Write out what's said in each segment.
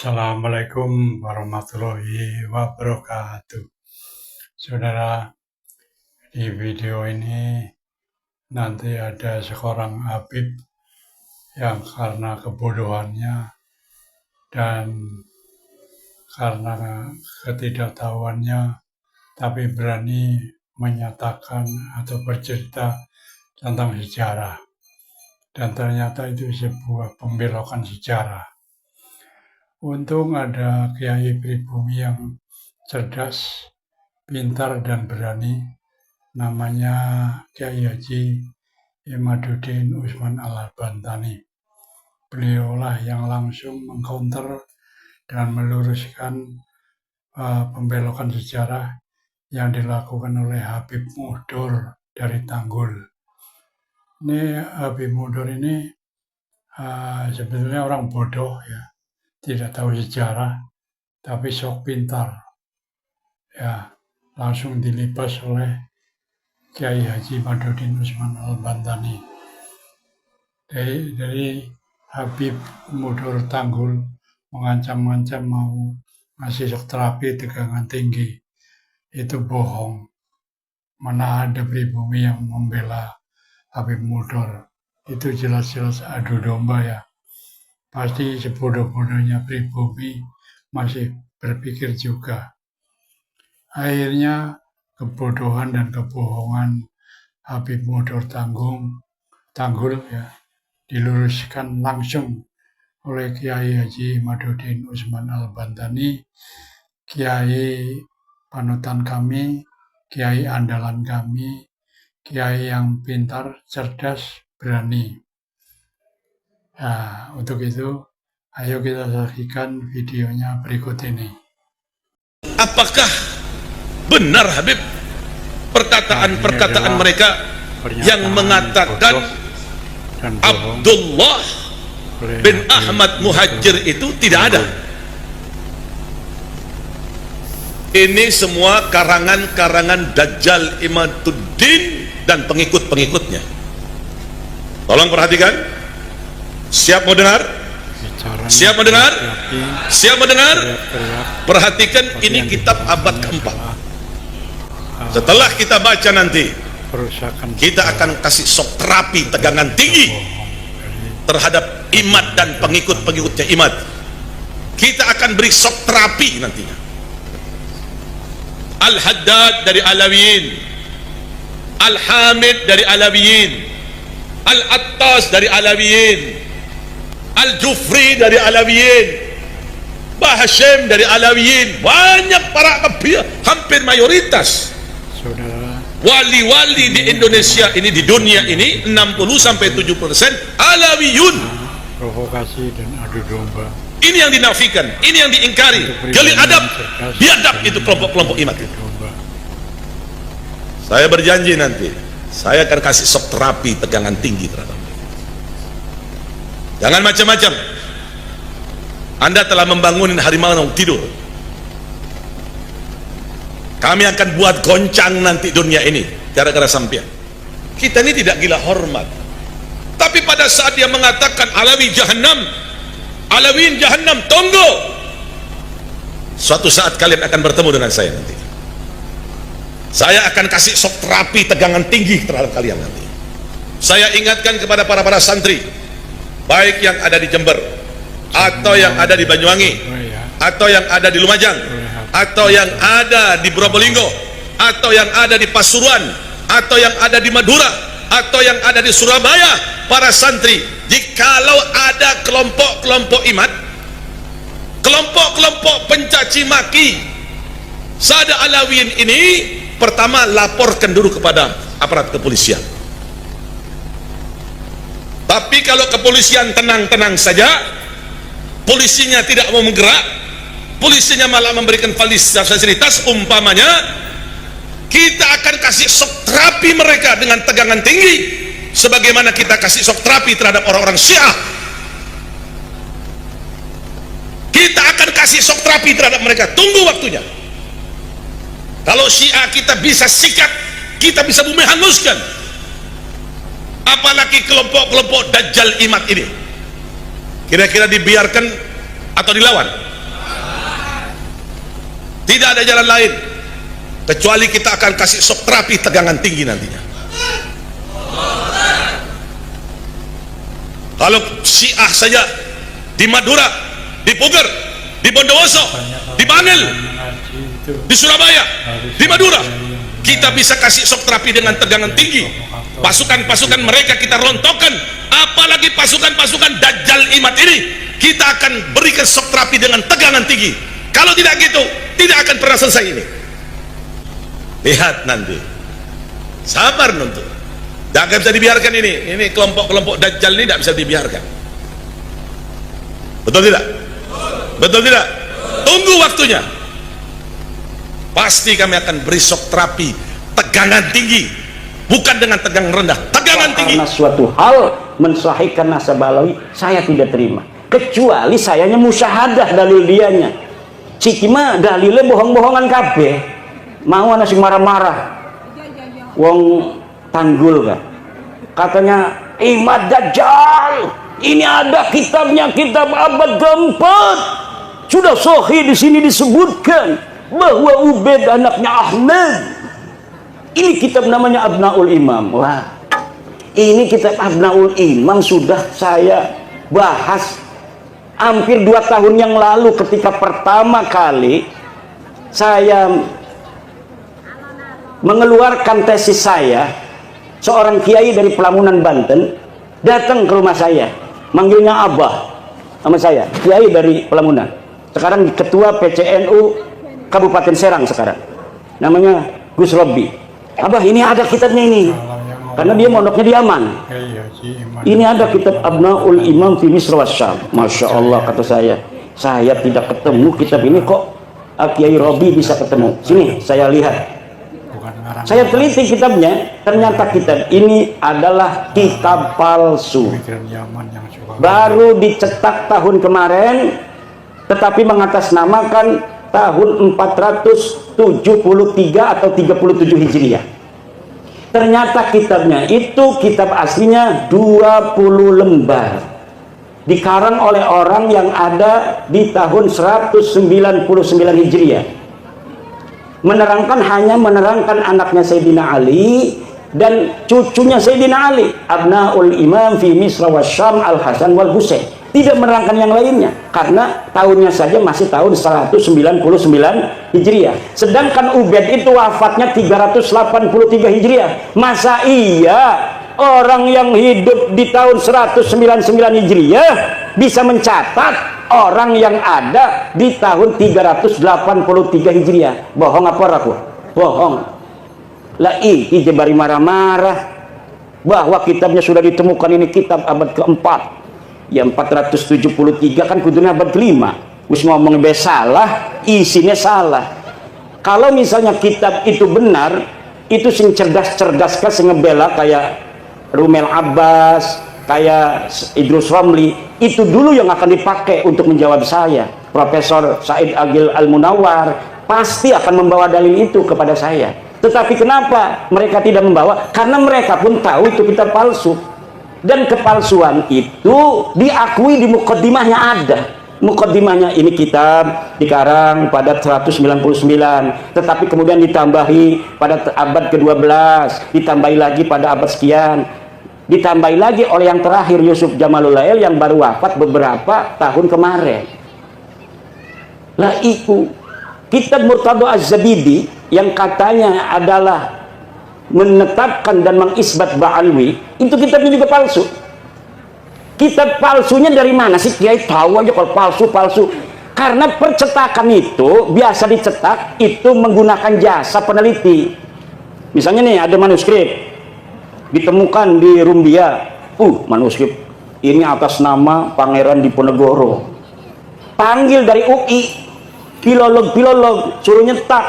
Assalamualaikum warahmatullahi wabarakatuh. Saudara, di video ini nanti ada seorang Habib yang karena kebodohannya dan karena ketidaktahuannya tapi berani menyatakan atau bercerita tentang sejarah. Dan ternyata itu sebuah pembelokan sejarah. Untung ada Kiai pribumi yang cerdas, pintar dan berani, namanya Kiai Haji Imaduddin Usman Al-Bantani. Beliaulah yang langsung mengcounter dan meluruskan pembelokan sejarah yang dilakukan oleh Habib Muhdor dari Tanggul. Ini Habib Muhdor ini sebetulnya orang bodoh ya. Tidak tahu sejarah, tapi sok pintar. Ya, langsung dilibas oleh Kiai Haji Imaduddin Usman Al-Bantani. Dari Habib Muhdor Tanggul mengancam-ancam mau ngasih shock terapi tegangan tinggi. Itu bohong. Mana ada pribumi yang membela Habib Muhdor. Itu jelas-jelas adu domba ya. Pasti sebodoh-bodohnya pribumi masih berpikir juga. Akhirnya kebodohan dan kebohongan Habib Muhdor Tanggul ya diluruskan langsung oleh Kiai Haji Imaduddin Usman Al-Bantani, Kiai panutan kami, Kiai andalan kami, Kiai yang pintar, cerdas, berani. Nah, untuk itu, ayo kita saksikan videonya berikut ini. Apakah benar Habib perkataan-perkataan mereka yang mengatakan Abdullah bin Ahmad Muhajir itu tidak ada? Ini semua karangan-karangan Dajjal Imaduddin dan pengikut-pengikutnya. Tolong perhatikan. Siap mau dengar? Siap mau dengar? Siap mau dengar? Perhatikan, ini kitab abad keempat. Setelah kita baca nanti, kita akan kasih shock terapi tegangan tinggi terhadap Imad dan pengikut-pengikutnya Imad. Kita akan beri shock terapi nantinya. Al-Haddad dari Alawiyin, Al-Hamid dari Alawiyin, Al-Attas dari Alawiyin, Al-Jufri dari Alawiyin, Bahashim dari Alawiyin. Banyak para hampir mayoritas wali-wali di Indonesia ini, di dunia ini 60-70% Alawiyun. Provokasi dan adu domba. Ini yang dinafikan, ini yang diingkari. Gali adab, biadab itu kelompok-kelompok imat. Saya berjanji nanti saya akan kasih shock terapi tegangan tinggi terhadap mereka. Jangan macam-macam. Anda telah membangunin harimau tidur. Kami akan buat goncang nanti dunia ini gara-gara sampean. Kita ini tidak gila hormat. Tapi pada saat dia mengatakan Alawi Jahannam, Alawiyin Jahannam, tunggu. Suatu saat kalian akan bertemu dengan saya nanti. Saya akan kasih shock terapi tegangan tinggi terhadap kalian nanti. Saya ingatkan kepada para santri, baik yang ada di Jember, atau yang ada di Banyuwangi, atau yang ada di Lumajang, atau yang ada di Probolinggo, atau yang ada di Pasuruan, atau yang ada di Madura, atau yang ada di Surabaya, para santri, jikalau ada kelompok-kelompok imat, kelompok-kelompok pencaci maki Sada Alawiyin ini, pertama laporkan dulu kepada aparat kepolisian. Tapi kalau kepolisian tenang-tenang saja, polisinya tidak mau menggerak, polisinya malah memberikan fasilitas, umpamanya kita akan kasih shock terapi mereka dengan tegangan tinggi sebagaimana kita kasih shock terapi terhadap orang-orang Syiah. Kita akan kasih shock terapi terhadap mereka, tunggu waktunya. Kalau Syiah kita bisa sikat, kita bisa bumi hanguskan, apalagi kelompok-kelompok Dajjal Imad ini. Kira-kira dibiarkan atau dilawan? Tidak ada jalan lain kecuali kita akan kasih shock terapi tegangan tinggi nantinya. Kalau Syiah saja di Madura, di Puger, di Bondowoso, di Bangil, di Surabaya, di Madura, kita bisa kasih shock terapi dengan tegangan tinggi. Pasukan-pasukan mereka kita rontokkan, apalagi pasukan-pasukan Dajjal Imad ini kita akan berikan shock terapi dengan tegangan tinggi. Kalau tidak gitu, tidak akan pernah selesai ini. Lihat nanti, sabar nonton. Tidak bisa dibiarkan ini kelompok-kelompok Dajjal ini tidak bisa dibiarkan. Betul tidak? Betul tidak? Tunggu waktunya. Pasti kami akan beri shock terapi tegangan tinggi, bukan dengan tegangan rendah, tegangan tinggi. Karena suatu hal mensahihkan nasab Alawi saya tidak terima, kecuali sayanya musyahadah dalil dianya. Cikima dalilnya bohong-bohongan kabeh. Mau nasi marah-marah. Wong Tanggul kan, katanya Imad Dajjal ini ada kitabnya, kitab abad keempat, sudah sahih di sini disebutkan bahwa Ubaid anaknya Ahmad. Ini kitab namanya Abnaul Imam. Wah, ini kitab Abnaul Imam sudah saya bahas hampir 2 tahun yang lalu ketika pertama kali saya mengeluarkan tesis saya. Seorang kiai dari Pelamunan Banten datang ke rumah saya, manggilnya Abah sama saya, kiai dari Pelamunan, sekarang ketua PCNU Kabupaten Serang sekarang, namanya Gus Robi. Abah, ini ada kitabnya ini, karena dia mondoknya di Yaman. Ini ada kitab Abnaul Imam fi Misr wa Syam. Masya Allah, kata saya tidak ketemu kitab ini, kok Kiai Robi bisa ketemu. Sini saya lihat. Saya teliti kitabnya, ternyata kitab ini adalah kitab palsu. Baru dicetak tahun kemarin, tetapi mengatasnamakan tahun 473 atau 37 Hijriah. Ternyata kitabnya itu kitab aslinya 20 lembar. Dikarang oleh orang yang ada di tahun 199 Hijriah. Hanya menerangkan anaknya Sayyidina Ali dan cucunya Sayyidina Ali, Abnaul Imam fi Misr wa Syam Al-Hasan wal Husain. Tidak menerangkan yang lainnya karena tahunnya saja masih tahun 199 Hijriah. Sedangkan Ubaid itu wafatnya 383 Hijriah. Masa iya orang yang hidup di tahun 199 Hijriah bisa mencatat orang yang ada di tahun 383 Hijriah? Bohong apa aku? Bohong. Lah iki jebari marah-marah bahwa kitabnya sudah ditemukan, ini kitab abad keempat. Ya 473 kan kudunya abad kelima. Wis ngomong salah, isinya salah. Kalau misalnya kitab itu benar, itu sing cerdas-cerdas kan sing ngebela kayak Rumel Abbas, kayak Idrus Romli, itu dulu yang akan dipakai untuk menjawab saya. Profesor Said Agil Al-Munawar pasti akan membawa dalil itu kepada saya. Tetapi kenapa mereka tidak membawa? Karena mereka pun tahu itu kitab palsu. Dan kepalsuan itu diakui di mukaddimahnya ada. Mukaddimahnya ini kitab dikarang pada 199, tetapi kemudian ditambahi pada abad ke-12, ditambahi lagi pada abad sekian, ditambahi lagi oleh yang terakhir Yusuf Jamalul Lail yang baru wafat beberapa tahun kemarin. Lah itu kitab Murtadha Az-Zabidi yang katanya adalah menetapkan dan mengisbat Ba'alwi, itu kitabnya juga palsu. Kitab palsunya dari mana sih? Kiai tahu aja kalau palsu-palsu. Karena percetakan itu biasa dicetak itu menggunakan jasa peneliti. Misalnya nih ada manuskrip ditemukan di Rumbia, manuskrip ini atas nama Pangeran Diponegoro. Panggil dari UI, filolog suruh nyetak.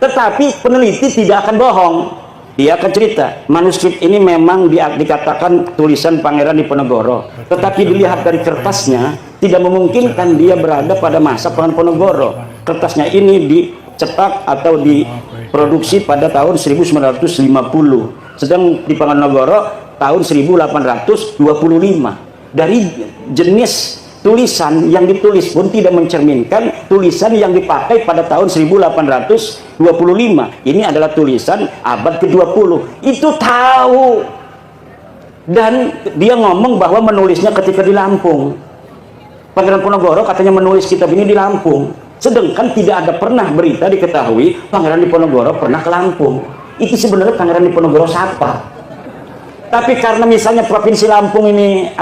Tetapi peneliti tidak akan bohong. Dia akan cerita, manuskrip ini memang dikatakan tulisan Pangeran Diponegoro, tetapi dilihat dari kertasnya tidak memungkinkan dia berada pada masa Pangeran Diponegoro. Kertasnya ini dicetak atau diproduksi pada tahun 1950, sedang di Pangeran Diponegoro tahun 1825. Dari jenis tulisan yang ditulis pun tidak mencerminkan tulisan yang dipakai pada tahun 1825. Ini adalah tulisan abad ke-20. Itu tahu. Dan dia ngomong bahwa menulisnya ketika di Lampung. Pangeran Diponegoro katanya menulis kitab ini di Lampung. Sedangkan tidak ada pernah berita diketahui Pangeran Diponegoro pernah ke Lampung. Itu sebenarnya Pangeran Diponegoro siapa? Tapi karena misalnya Provinsi Lampung ini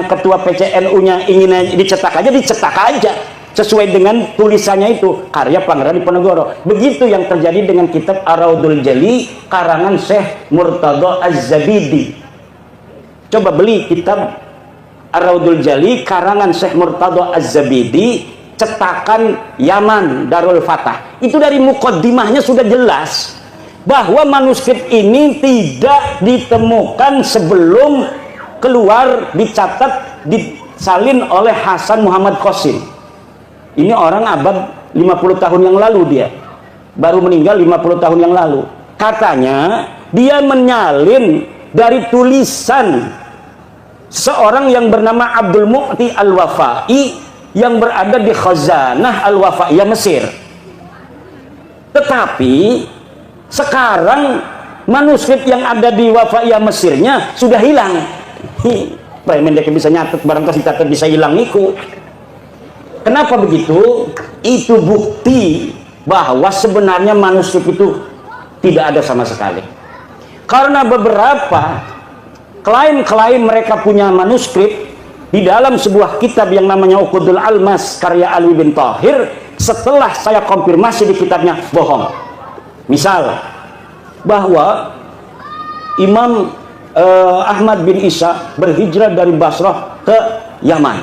ketua PCNU-nya ingin dicetak aja sesuai dengan tulisannya itu karya Pangeran Diponegoro. Begitu yang terjadi dengan kitab Ar-Raudul Jali karangan Syekh Murtada Az-Zabidi. Coba beli kitab Ar-Raudul Jali karangan Syekh Murtada Az-Zabidi, cetakan Yaman Darul Fatah. Itu dari mukaddimahnya sudah jelas bahwa manuskrip ini tidak ditemukan sebelum keluar, dicatat, disalin oleh Hasan Muhammad Qasim. Ini orang abad 50 tahun yang lalu, dia baru meninggal 50 tahun yang lalu. Katanya dia menyalin dari tulisan seorang yang bernama Abdul Mu'ti Al-Wafai yang berada di Khazanah Al-Wafaiyah Mesir. Tetapi sekarang manuskrip yang ada di Wafaiyah Mesirnya sudah hilang. Premen dia bisa nyatet, barangkali catat bisa hilang iku. Kenapa begitu? Itu bukti bahwa sebenarnya manuskrip itu tidak ada sama sekali. Karena beberapa klaim mereka punya manuskrip di dalam sebuah kitab yang namanya Uqudul Almas karya Alwi bin Thahir, setelah saya konfirmasi di kitabnya bohong. Misal bahwa Imam Ahmad bin Isa berhijrah dari Basrah ke Yaman,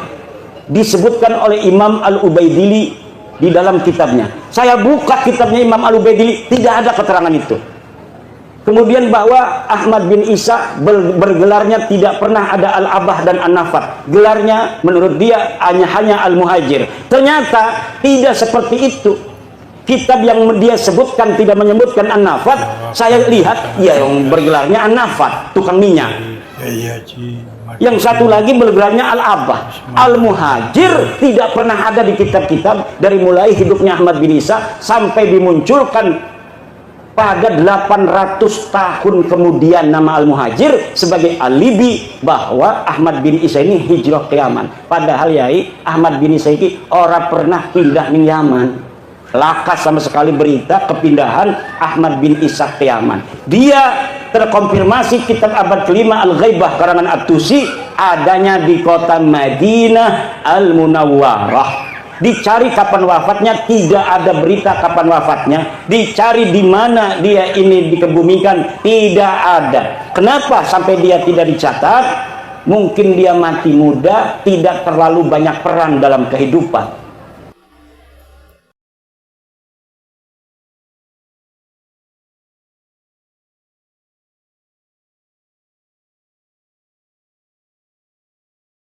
disebutkan oleh Imam Al-Ubaidili di dalam kitabnya. Saya buka kitabnya Imam Al-Ubaidili, tidak ada keterangan itu. Kemudian bahwa Ahmad bin Isa bergelarnya tidak pernah ada Al-Abah dan An-Nafat. Gelarnya menurut dia hanya Al-Muhajir. Ternyata tidak seperti itu. Kitab yang dia sebutkan tidak menyebutkan An-Nafat. Saya lihat ya yang bergelarnya An-Nafat, tukang minyak. Yang satu lagi bergelarnya Al-Abah. Al-Muhajir tidak pernah ada di kitab-kitab dari mulai hidupnya Ahmad bin Isa sampai dimunculkan pada 800 tahun kemudian nama Al-Muhajir sebagai alibi bahwa Ahmad bin Isa ini hijrah ke Yaman. Padahal yai Ahmad bin Isa ini orang pernah pindah ke Yaman. Lakas sama sekali berita kepindahan Ahmad bin Isa ke Yaman. Dia terkonfirmasi kitab abad kelima Al-Ghaibah karangan At-Tusi adanya di kota Madinah Al-Munawwarah. Dicari kapan wafatnya, tidak ada berita kapan wafatnya. Dicari di mana dia ini dikebumikan, tidak ada. Kenapa sampai dia tidak dicatat? Mungkin dia mati muda, tidak terlalu banyak peran dalam kehidupan.